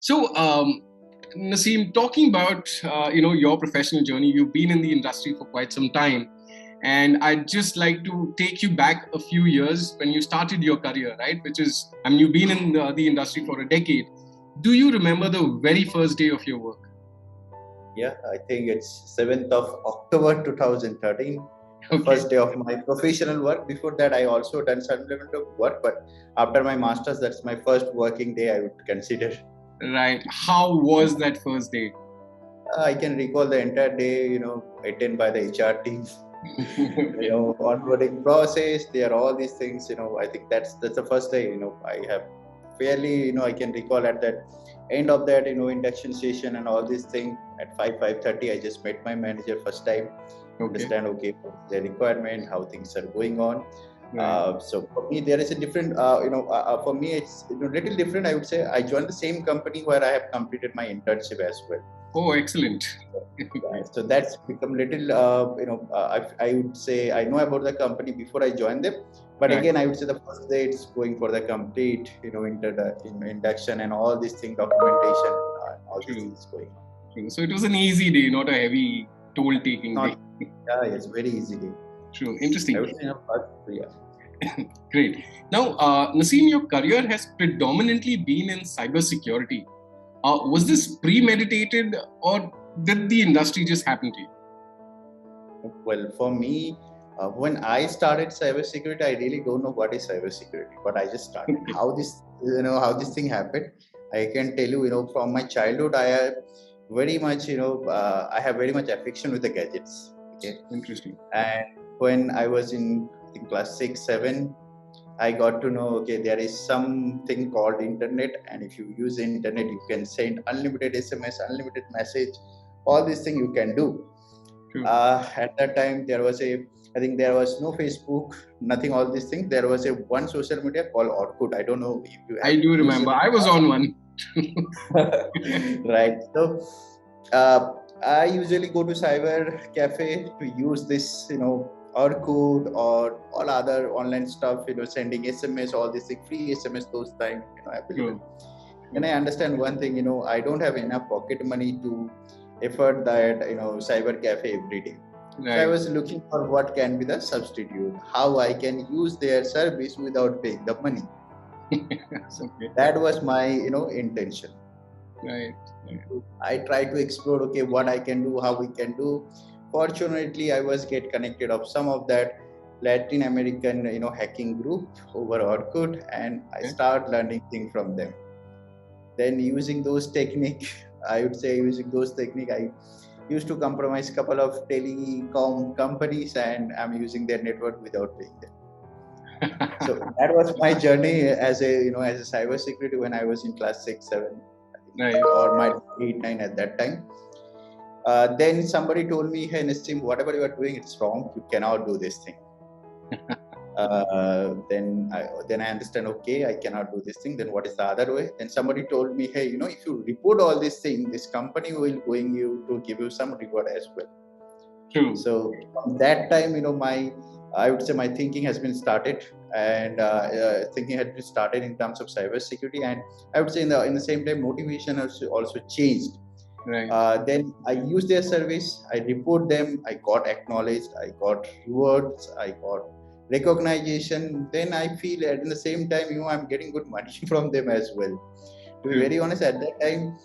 So, Naseem, talking about your professional journey, you've been in the industry for quite some time, and I'd just like to take you back a few years when you started your career, right? You've been in the industry for a decade. Do you remember the very first day of your work? Yeah, I think it's 7th of October 2013, the Okay. first day of my professional work. Before that, I also done some level of work, but after my master's, that's my first working day, I would consider. Right. How was that first day? I can recall the entire day, attended by the HR team, onboarding process. There are all these things, I think that's the first day, I have fairly, I can recall at that end of that, induction session and all these things at 5:30. I just met my manager first time, understand, okay, what's the requirement, how things are going on. Right. So for me, there is a different, for me, it's little different. I would say I joined the same company where I have completed my internship as well. Oh, excellent. So that's become little, I would say I know about the company before I joined them, but Right. again, I would say the first day it's going for the complete, induction and all these things, documentation, all these things going on. True. So it was an easy day, not a heavy toll-taking day. Yeah, it's very easy day. True. Interesting. I would say, yeah. Great. Now, Naseem, your career has predominantly been in cybersecurity. Was this premeditated, or did the industry just happen to you? Well, for me, when I started cybersecurity, I really don't know what is cybersecurity, but I just started. How this thing happened, I can tell you, from my childhood, I have very much, I have very much affection with the gadgets. Okay. Interesting. And when I was in class 6, 7, I got to know, okay, there is something called internet, and if you use internet, you can send unlimited SMS, unlimited message, all these things you can do. At that time, I think there was no Facebook, nothing, all these things. There was one social media called Orkut. I don't know if you have. I do remember. I was on one. Right. So, I usually go to cyber cafe to use this, Orkut or all other online stuff, sending SMS, all these things, free SMS those times, available. And I understand one thing, I don't have enough pocket money to afford that, cyber cafe every day. Right. So I was looking for what can be the substitute, how I can use their service without paying the money. So that was my, intention. Right. I tried to explore, okay, what I can do, how we can do. Fortunately, I was get connected of some of that Latin American, hacking group over Orkut, and I start learning things from them. Then using those technique, I would say I used to compromise a couple of telecom companies, and I'm using their network without paying them. So that was my journey as a cybersecurity when I was in class 6, 7, or my 8, 9 at that time. Then somebody told me, hey Naseem, whatever you are doing, it's wrong. You cannot do this thing. Then I understand, okay, I cannot do this thing. Then what is the other way? Then somebody told me, hey, if you report all these things, this company will going you to give you some reward as well. True. So from that time, I would say my thinking has been started, and thinking had been started in terms of cybersecurity, and I would say in the same time motivation also changed. Right. Then I use their service, I report them, I got acknowledged, I got rewards, I got recognition. Then I feel at the same time, I'm getting good money from them as well. To be very honest, at that time,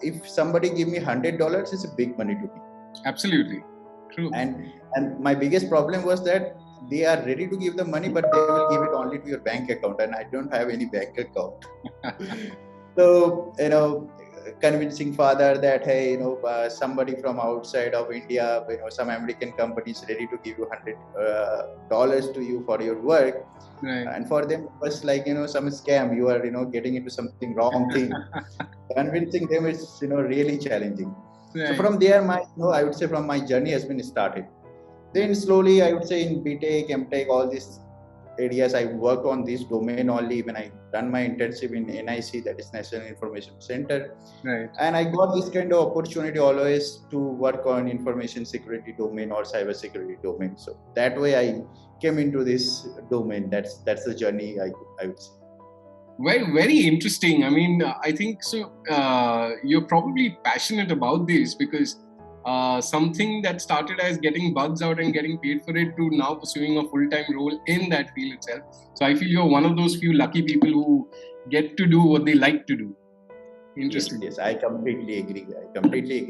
if somebody give me $100, it's a big money to me. Absolutely. True. And my biggest problem was that they are ready to give the money, but they will give it only to your bank account, and I don't have any bank account. So, convincing father that, hey, somebody from outside of India, some American company is ready to give you $100 to you for your work. Right. And for them, it was like, some scam. You are, getting into something wrong thing. Convincing them is, really challenging. Right. So from there, I would say from my journey has been started. Then slowly, I would say in BTech, MTech, all these areas, I worked on this domain only when I done my internship in NIC, that is National Information Center. Right. And I got this kind of opportunity always to work on information security domain or cyber security domain. So that way I came into this domain. That's the journey I would say. Very, very interesting. I mean, I think so. You're probably passionate about this because something that started as getting bugs out and getting paid for it to now pursuing a full-time role in that field itself. So I feel you're one of those few lucky people who get to do what they like to do. Interesting. Yes, I completely agree.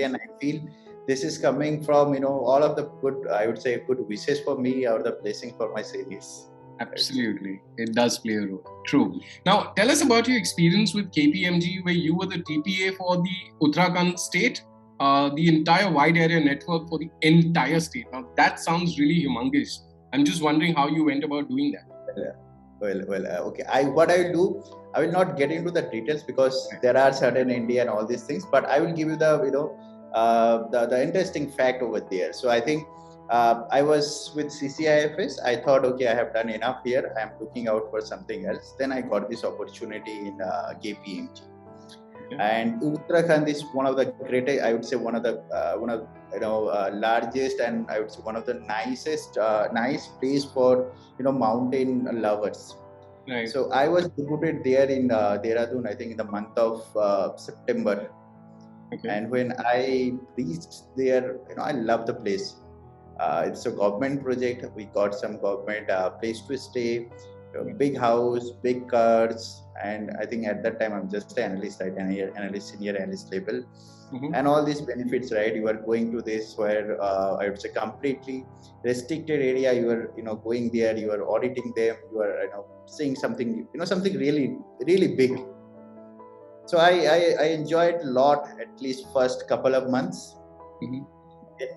And I feel this is coming from, all of the good, I would say, good wishes for me or the blessing for my seniors. Absolutely. It does play a role. True. Now, tell us about your experience with KPMG, where you were the TPA for the Uttarakhand state, the entire wide area network for the entire state. Now, that sounds really humongous. I'm just wondering how you went about doing that. Okay. What I will do, I will not get into the details because there are certain India and all these things, but I will give you the, the interesting fact over there. So I think I was with CCIFS. I thought, okay, I have done enough here. I'm looking out for something else. Then I got this opportunity in KPMG. And Uttarakhand is one of the greatest, I would say, one of largest, and I would say one of the nicest, nice place for mountain lovers. Right. So I was recruited there in Dehradun, I think in the month of September. Okay. And when I reached there, I love the place. It's a government project. We got some government place to stay. Big house, big cars, and I think at that time I'm just an analyst, right? Senior analyst level, and all these benefits, right? You are going to this where I would say completely restricted area. You are going there. You are auditing them. You are seeing something something really really big. So I enjoyed a lot, at least first couple of months. Then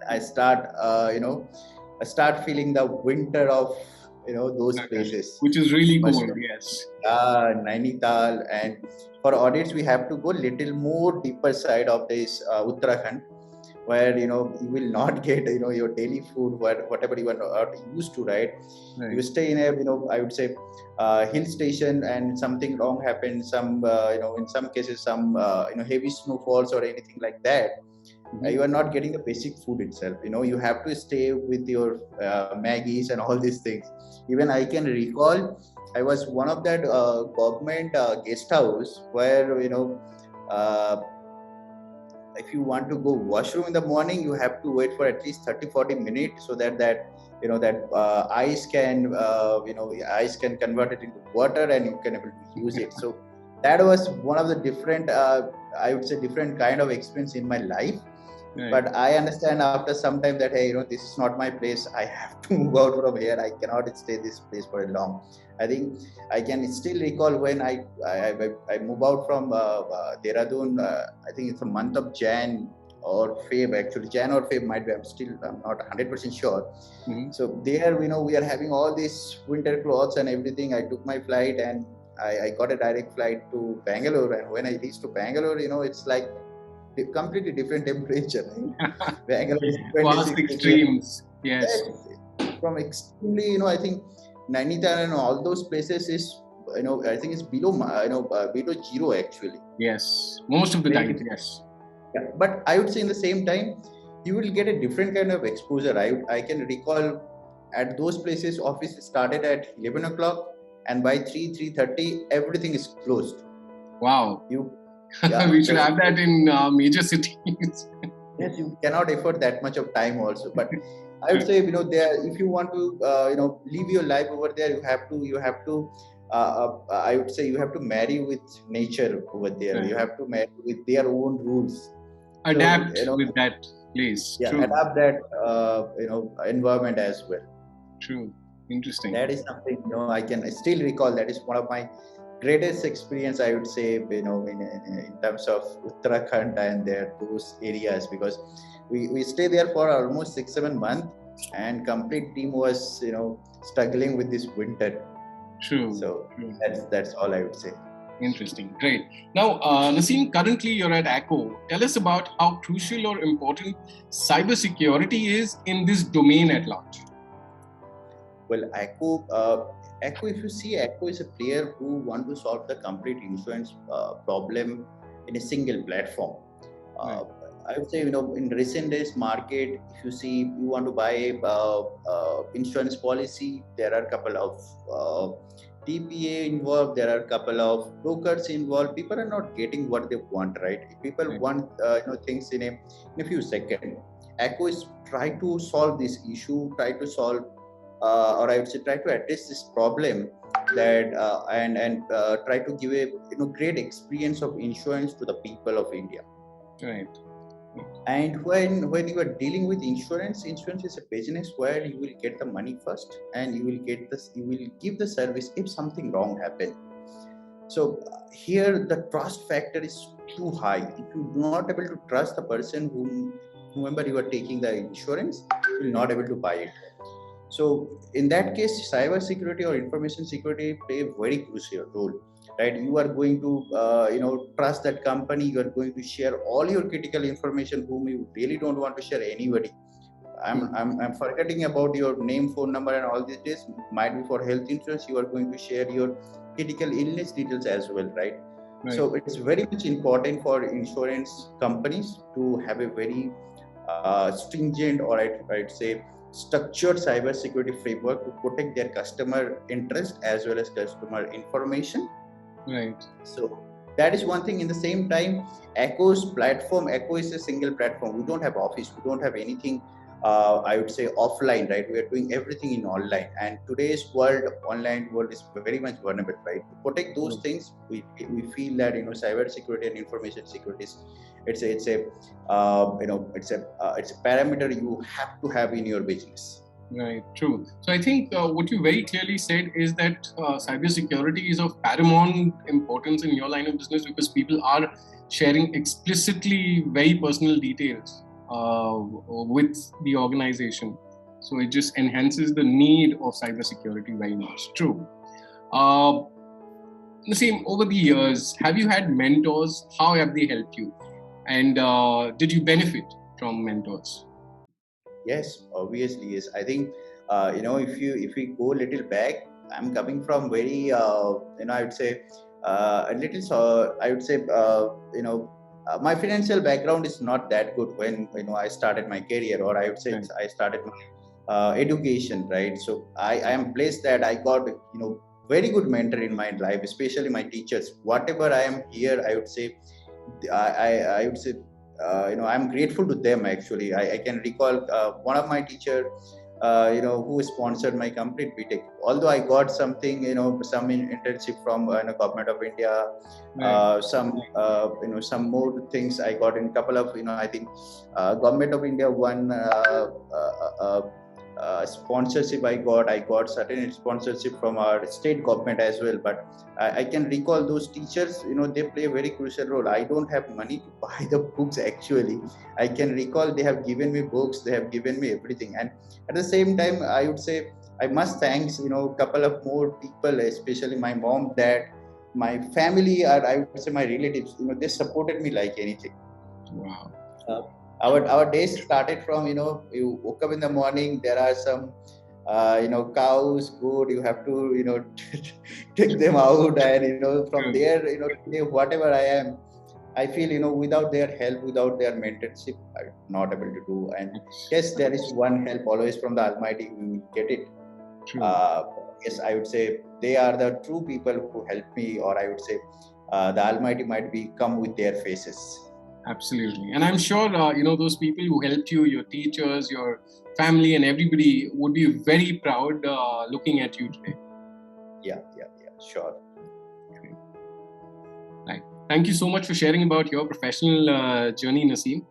I start I start feeling the winter of those places, which is really cool. Yes. Nainital, and for audits we have to go little more deeper side of this Uttarakhand, where you will not get your daily food, whatever you are not used to, right? You stay in a I would say hill station, and something wrong happens, some in some cases some heavy snowfalls or anything like that. You are not getting the basic food itself. You have to stay with your Maggies and all these things. Even I can recall, I was one of that government guest house where if you want to go washroom in the morning, you have to wait for at least 30-40 minutes so that ice can ice can convert it into water and you can able to use it. So that was one of the different I would say different kind of experience in my life. Right. But I understand after some time that hey, this is not my place. I have to move out from here. I cannot stay this place for a long. I think I can still recall when I move out from Dehradun. I think it's the month of Jan or Feb. Actually, Jan or Feb might be. I'm not 100% sure. So there, we are having all these winter clothes and everything. I took my flight and I got a direct flight to Bangalore. And when I reached to Bangalore, it's like completely different temperature. Right? Bangalore is 26 extremes. Yes. From extremely, I think Nainital and all those places is, I think it's below, below zero actually. Yes, most of the time. Yes. Yeah, but I would say in the same time, you will get a different kind of exposure. I can recall at those places, office started at 11 o'clock, and by 3:30, everything is closed. Wow. We should have that in major cities. Yes, you cannot afford that much of time also. But I would say, there, if you want to, live your life over there, you have to. I would say you have to marry with nature over there. Right. You have to marry with their own rules. Adapt with that place. Yeah, true. Adapt that environment as well. True. Interesting. That is something I can still recall. That is one of my greatest experience, I would say, in terms of Uttarakhand and those areas, because we stay there for almost 6-7 months, and complete team was struggling with this winter. True. So true. That's all I would say. Interesting. Great. Now, Naseem, currently you're at ACKO. Tell us about how crucial or important cybersecurity is in this domain at large. Well, ACKO, if you see, ACKO is a player who want to solve the complete insurance problem in a single platform. Right. I would say, in recent days market, if you see, you want to buy insurance policy, there are a couple of TPA involved, there are a couple of brokers involved. People are not getting what they want, right? People want things in a few seconds. ACKO is try to solve this issue, try to solve, or I would say, try to address this problem that and try to give a great experience of insurance to the people of India. Right. And when you are dealing with insurance is a business where you will get the money first, and you will give the service if something wrong happens. So here the trust factor is too high. If you do not able to trust the person whomever you are taking the insurance, you will not able to buy it. So in that case, cyber security or information security play a very crucial role, right? You are going to trust that company. You are going to share all your critical information whom you really don't want to share anybody. I'm forgetting about your name, phone number, and all these days. Might be for health insurance. You are going to share your critical illness details as well, right? So it's very much important for insurance companies to have a very stringent, or I'd say structured cybersecurity framework to protect their customer interest as well as customer information. Right. So that is one thing. In the same time, ACKO's platform, ACKO is a single platform. We don't have office. We don't have anything. I would say offline, right? We are doing everything in online, and today's online world is very much vulnerable, right? To protect those things, we feel that cyber security and information security it's a parameter you have to have in your business. Right, true. So I think what you very clearly said is that cybersecurity is of paramount importance in your line of business, because people are sharing explicitly very personal details with the organization. So it just enhances the need of cybersecurity very much. True. Naseem, over the years, have you had mentors? How have they helped you? And did you benefit from mentors? Yes, obviously, yes. I think if we go a little back, I'm coming from very I would say a little. So I would say my financial background is not that good when I started my career, or I would say I started my education, right? So I am blessed that I got very good mentor in my life, especially my teachers. Whatever I am here, I would say I would say I'm grateful to them. Actually, I can recall one of my teacher who sponsored my complete BTech. Although I got something, some internship from government of India, some more things I got in couple of, I think government of India one sponsorship I got certain sponsorship from our state government as well. But I can recall those teachers, they play a very crucial role. I don't have money to buy the books actually. I can recall they have given me books, they have given me everything. And at the same time, I would say I must thanks, a couple of more people, especially my mom, dad, my family, or I would say my relatives, they supported me like anything. Wow. Our days started from, you woke up in the morning, there are some cows, goat, you have to take them out, and from there, today whatever I am, I feel without their help, without their mentorship, I'm not able to do. And yes, there is one help always from the Almighty, we will get it. Yes, I would say they are the true people who help me, or I would say the Almighty might be come with their faces. Absolutely. And I'm sure, those people who helped you, your teachers, your family, and everybody would be very proud looking at you today. Yeah, sure. Okay. Right. Thank you so much for sharing about your professional journey, Naseem.